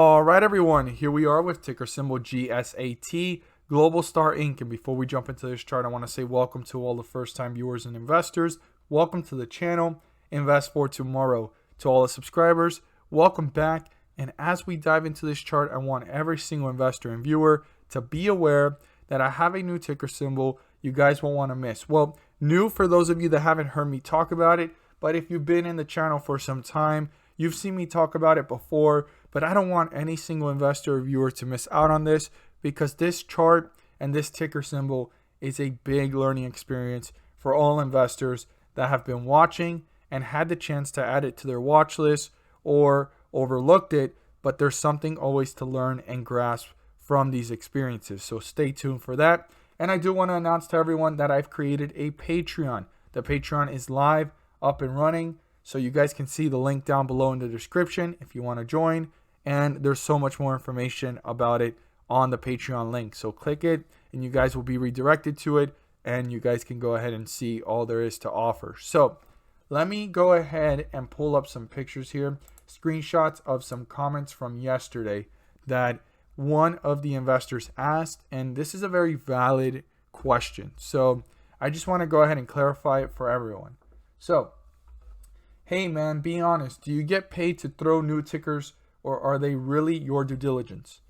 All right, everyone, here we are with ticker symbol GSAT, Globalstar Inc. And before we jump into this chart, I want to say welcome to all the first-time viewers and investors. Welcome to the channel, Invest for Tomorrow. To all the subscribers, welcome back. And as we dive into this chart, I want every single investor and viewer to be aware that I have a new ticker symbol you guys won't want to miss. Well, new for those of you that haven't heard me talk about it, but if you've been in the channel for some time, you've seen me talk about it before, but I don't want any single investor or viewer to miss out on this because this chart and this ticker symbol is a big learning experience for all investors that have been watching and had the chance to add it to their watch list or overlooked it, but there's something always to learn and grasp from these experiences. So stay tuned for that. And I do want to announce to everyone that I've created a Patreon. The Patreon is live, up and running. So you guys can see the link down below in the description if you want to join. And there's so much more information about it on the Patreon link. So click it and you guys will be redirected to it. And you guys can go ahead and see all there is to offer. So let me go ahead and pull up some pictures here. Screenshots of some comments from yesterday that one of the investors asked. And this is a very valid question. So I just want to go ahead and clarify it for everyone. So, hey man, be honest. Do you get paid to throw new tickers or are they really your due diligence?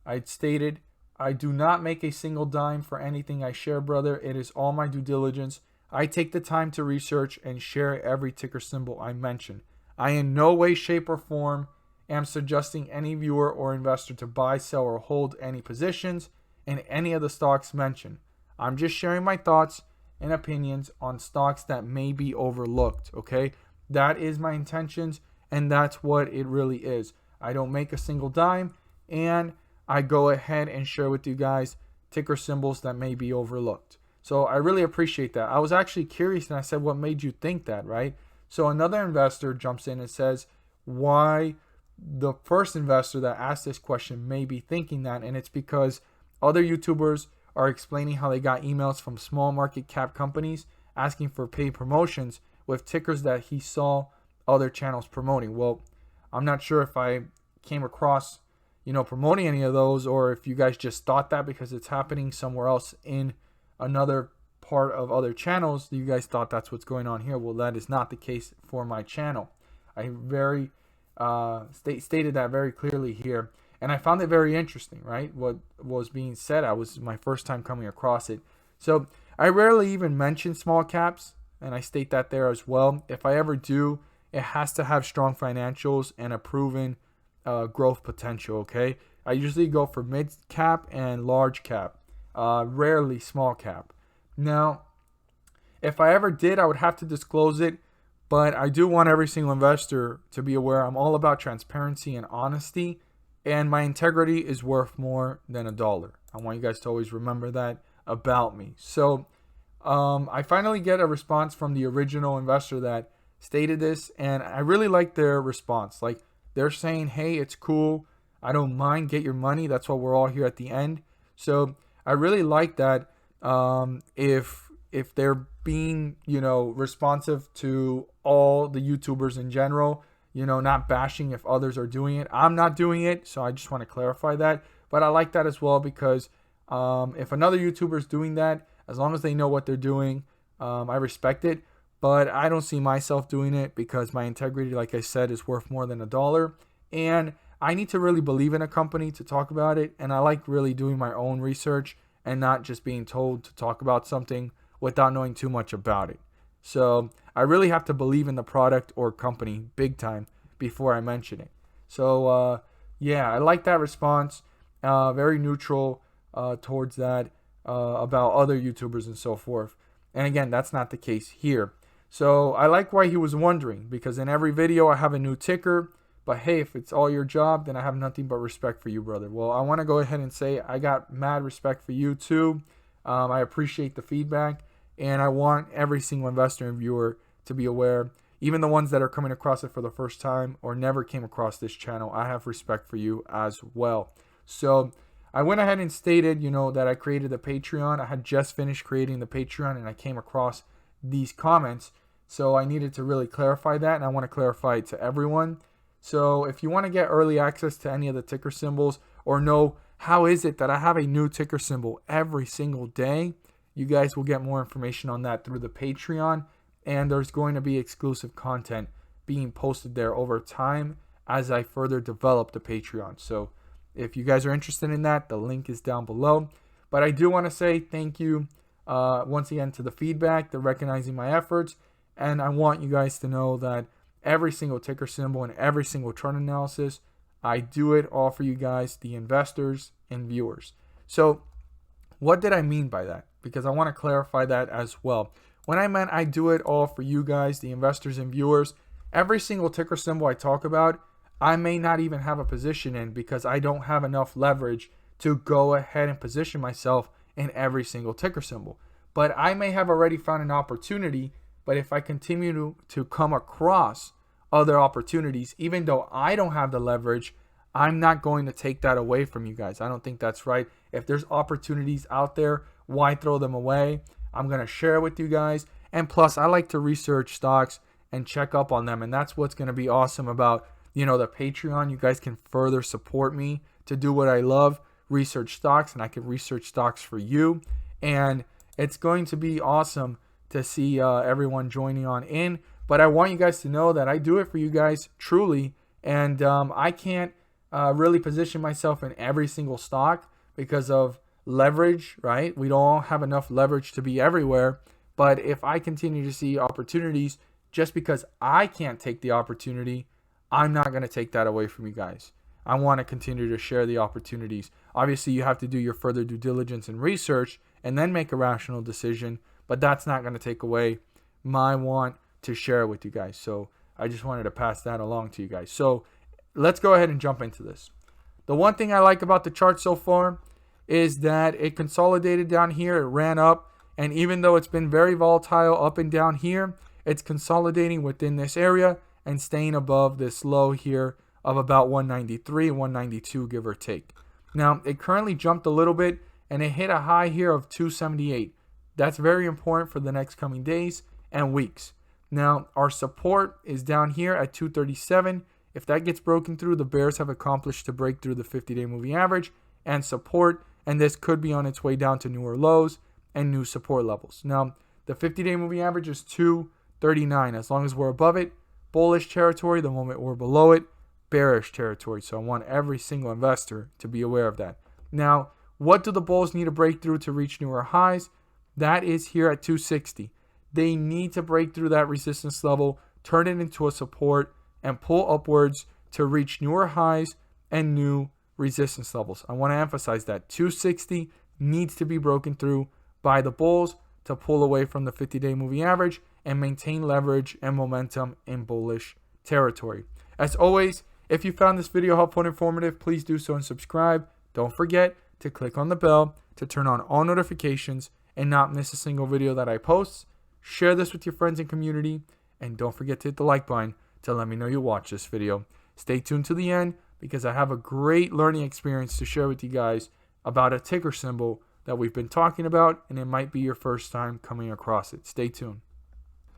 I stated, I do not make a single dime for anything I share, brother. It is all my due diligence. I take the time to research and share every ticker symbol I mention. I in no way, shape, or form am suggesting any viewer or investor to buy, sell, or hold any positions in any of the stocks mentioned. I'm just sharing my thoughts and opinions on stocks that may be overlooked, okay? That is my intentions, and that's what it really is. I don't make a single dime, and I go ahead and share with you guys ticker symbols that may be overlooked. So I really appreciate that. I was actually curious, and I said, what made you think that, right? So another investor jumps in and says, why the first investor that asked this question may be thinking that, and it's because other YouTubers are explaining how they got emails from small market cap companies asking for paid promotions with tickers that he saw other channels promoting. Well, I'm not sure if I came across, promoting any of those, or if you guys just thought that because it's happening somewhere else in another part of other channels, you guys thought that's what's going on here. Well, that is not the case for my channel. I stated that very clearly here, and I found it very interesting, right? What was being said. I was my first time coming across it. So I rarely even mention small caps, and I state that there as well. If I ever do, it has to have strong financials and a proven growth potential, okay? I usually go for mid cap and large cap, rarely small cap. Now, if I ever did, I would have to disclose it, but I do want every single investor to be aware I'm all about transparency and honesty, and my integrity is worth more than $1. I want you guys to always remember that about me. So I finally get a response from the original investor that stated this, and I really like their response. Like, they're saying, hey, it's cool. I don't mind. Get your money. That's why we're all here at the end. So I really like that. If they're being, responsive to all the YouTubers in general, not bashing if others are doing it. I'm not doing it, so I just want to clarify that. But I like that as well because if another YouTuber is doing that, as long as they know what they're doing, I respect it. But I don't see myself doing it because my integrity, like I said, is worth more than $1. And I need to really believe in a company to talk about it. And I like really doing my own research and not just being told to talk about something without knowing too much about it. So I really have to believe in the product or company big time before I mention it. So yeah, I like that response. Very neutral towards that about other YouTubers and so forth. And again, that's not the case here. So I like why he was wondering, because in every video I have a new ticker. But hey, if it's all your job, then I have nothing but respect for you, brother. Well, I want to go ahead and say I got mad respect for you too. I appreciate the feedback, and I want every single investor and viewer to be aware, even the ones that are coming across it for the first time or never came across this channel. I have respect for you as well. So I went ahead and stated, that I created the Patreon. I had just finished creating the Patreon, and I came across these comments. So I needed to really clarify that, and I want to clarify it to everyone. So if you want to get early access to any of the ticker symbols or know how is it that I have a new ticker symbol every single day, you guys will get more information on that through the Patreon. And there's going to be exclusive content being posted there over time as I further develop the Patreon. So if you guys are interested in that, the link is down below. But I do want to say thank you once again to the feedback, the recognizing my efforts. And I want you guys to know that every single ticker symbol and every single chart analysis, I do it all for you guys, the investors and viewers. So what did I mean by that? Because I want to clarify that as well. When I meant I do it all for you guys, the investors and viewers, every single ticker symbol I talk about, I may not even have a position in because I don't have enough leverage to go ahead and position myself in every single ticker symbol. But I may have already found an opportunity, but if I continue to come across other opportunities, even though I don't have the leverage, I'm not going to take that away from you guys. I don't think that's right. If there's opportunities out there, why throw them away? I'm going to share with you guys. And plus, I like to research stocks and check up on them. And that's what's going to be awesome about, the Patreon. You guys can further support me to do what I love, research stocks, and I can research stocks for you. And it's going to be awesome to see everyone joining on in. But I want you guys to know that I do it for you guys truly. And I can't really position myself in every single stock because of leverage, right? We don't have enough leverage to be everywhere. But if I continue to see opportunities, just because I can't take the opportunity, I'm not going to take that away from you guys. I want to continue to share the opportunities. Obviously, you have to do your further due diligence and research and then make a rational decision. But that's not going to take away my want to share it with you guys. So I just wanted to pass that along to you guys. So let's go ahead and jump into this. The one thing I like about the chart so far is that it consolidated down here. It ran up. And even though it's been very volatile up and down here, it's consolidating within this area and staying above this low here of about 193, 192, give or take. Now, it currently jumped a little bit and it hit a high here of 278. That's very important for the next coming days and weeks. Now, our support is down here at 237. If that gets broken through, the bears have accomplished to break through the 50-day moving average and support, and this could be on its way down to newer lows and new support levels. Now, the 50-day moving average is 239. As long as we're above it, bullish territory. The moment we're below it, bearish territory. So I want every single investor to be aware of that. Now, what do the bulls need to break through to reach newer highs? That is here at 260. They need to break through that resistance level, turn it into a support, and pull upwards to reach newer highs and new resistance levels. I want to emphasize that 260 needs to be broken through by the bulls to pull away from the 50-day moving average and maintain leverage and momentum in bullish territory. As always, if you found this video helpful and informative, please do so and subscribe. Don't forget to click on the bell to turn on all notifications and not miss a single video that I post. Share this with your friends and community, and don't forget to hit the like button to let me know you watch this video. Stay tuned to the end because I have a great learning experience to share with you guys about a ticker symbol that we've been talking about, and it might be your first time coming across it. Stay tuned.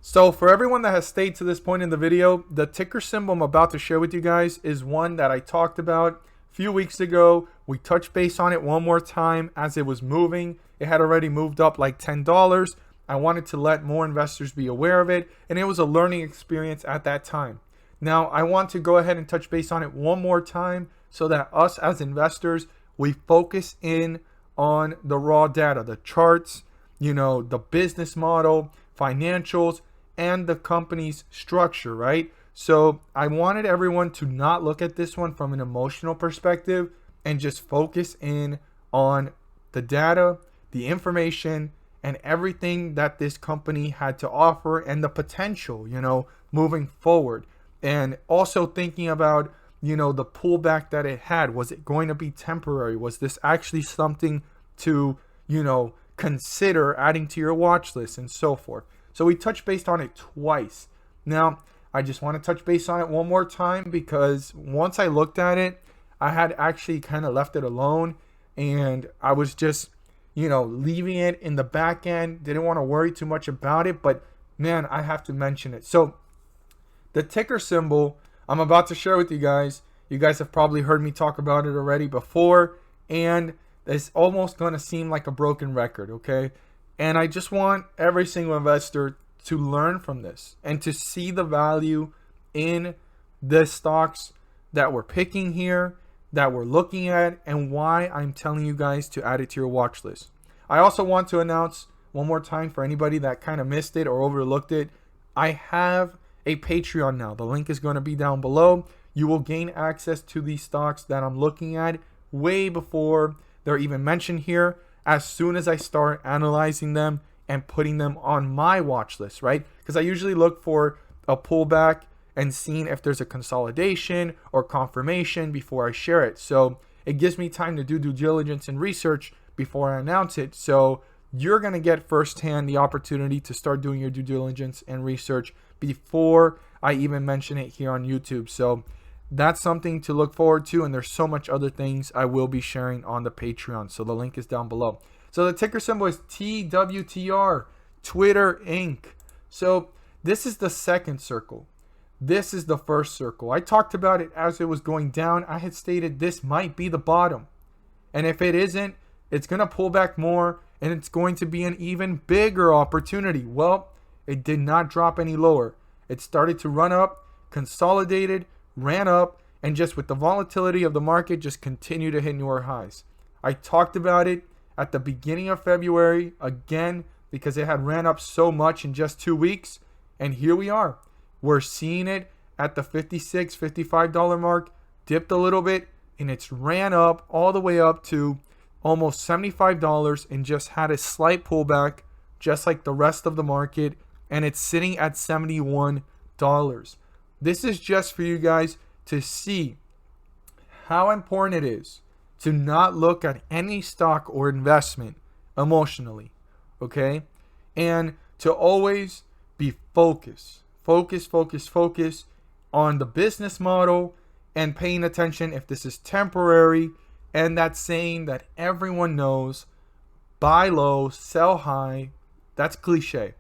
So for everyone that has stayed to this point in the video, the ticker symbol I'm about to share with you guys is one that I talked about a few weeks ago. We touched base on it one more time as it was moving. It had already moved up like $10. I wanted to let more investors be aware of it, and it was a learning experience at that time. Now, I want to go ahead and touch base on it one more time so that us as investors, we focus in on the raw data, the charts, the business model, financials, and the company's structure, right? So I wanted everyone to not look at this one from an emotional perspective and just focus in on the data, the information, and everything that this company had to offer and the potential, moving forward. And also thinking about, the pullback that it had. Was it going to be temporary? Was this actually something to, consider adding to your watch list and so forth? So we touched base on it twice. Now, I just want to touch base on it one more time because once I looked at it, I had actually kind of left it alone and I was just, leaving it in the back end. Didn't want to worry too much about it, but man, I have to mention it. So the ticker symbol I'm about to share with you guys. You guys have probably heard me talk about it already before, and it's almost going to seem like a broken record, okay? And I just want every single investor to learn from this and to see the value in the stocks that we're picking here, that we're looking at, and why I'm telling you guys to add it to your watch list. I also want to announce one more time for anybody that kind of missed it or overlooked it, I have a Patreon now. The link is going to be down below. You will gain access to these stocks that I'm looking at way before they're even mentioned here, as soon as I start analyzing them and putting them on my watch list, right? Because I usually look for a pullback and seeing if there's a consolidation or confirmation before I share it. So it gives me time to do due diligence and research before I announce it. So you're going to get firsthand the opportunity to start doing your due diligence and research before I even mention it here on YouTube. So that's something to look forward to, and there's so much other things I will be sharing on the Patreon. So the link is down below. So the ticker symbol is TWTR, Twitter Inc. So this is the second circle. This is the first circle. I talked about it as it was going down. I had stated this might be the bottom. And if it isn't, it's going to pull back more, and it's going to be an even bigger opportunity. Well, it did not drop any lower. It started to run up, consolidated, ran up, and just with the volatility of the market, just continued to hit newer highs. I talked about it at the beginning of February, again, because it had ran up so much in just 2 weeks. And here we are. We're seeing it at the $56, $55 mark, dipped a little bit, and it's ran up all the way up to almost $75 and just had a slight pullback, just like the rest of the market, and it's sitting at $71. This is just for you guys to see how important it is to not look at any stock or investment emotionally, okay? And to always be focused on the business model and paying attention if this is temporary, and that saying that everyone knows, buy low, sell high. That's cliche.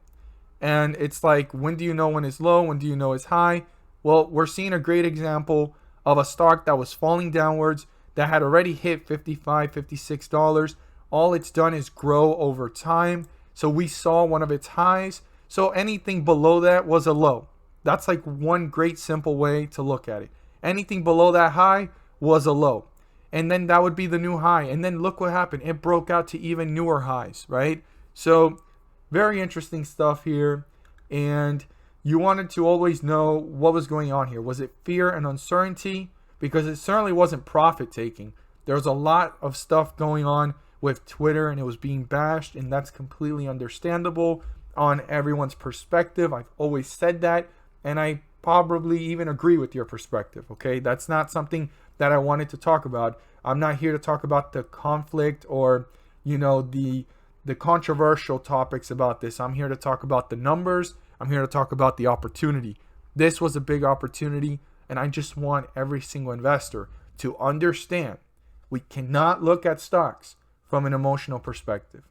And it's like, when do you know when it's low? When do you know it's high? Well, we're seeing a great example of a stock that was falling downwards, that had already hit $55, $56. All it's done is grow over time. So we saw one of its highs. So anything below that was a low. That's like one great simple way to look at it. Anything below that high was a low. And then that would be the new high. And then look what happened. It broke out to even newer highs, right? So very interesting stuff here. And you wanted to always know what was going on here. Was it fear and uncertainty? Because it certainly wasn't profit taking. There was a lot of stuff going on with Twitter, and it was being bashed, and that's completely understandable on everyone's perspective. I've always said that, and I probably even agree with your perspective, okay? That's not something that I wanted to talk about. I'm not here to talk about the conflict or, the controversial topics about this. I'm here to talk about the numbers. I'm here to talk about the opportunity. This was a big opportunity, and I just want every single investor to understand we cannot look at stocks from an emotional perspective.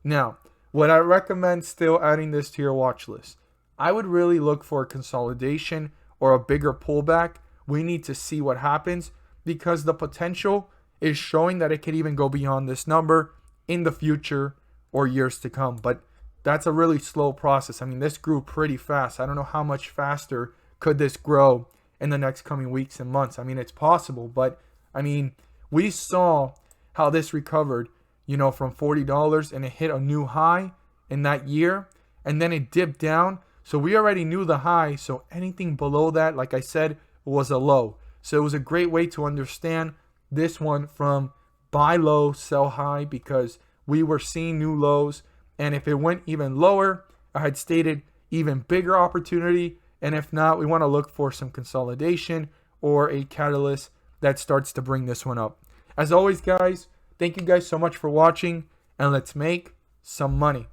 Now, would I recommend still adding this to your watch list? I would really look for a consolidation or a bigger pullback. We need to see what happens, because the potential is showing that it could even go beyond this number in the future or years to come. But that's a really slow process. I mean, this grew pretty fast. I don't know how much faster could this grow in the next coming weeks and months. I mean, it's possible, but I mean, we saw how this recovered, from $40, and it hit a new high in that year, and then it dipped down. So we already knew the high. So anything below that, like I said, was a low. So it was a great way to understand this one from buy low, sell high, because we were seeing new lows. And if it went even lower, I had stated even bigger opportunity. And if not, we want to look for some consolidation or a catalyst that starts to bring this one up. As always, guys, thank you guys so much for watching, and let's make some money.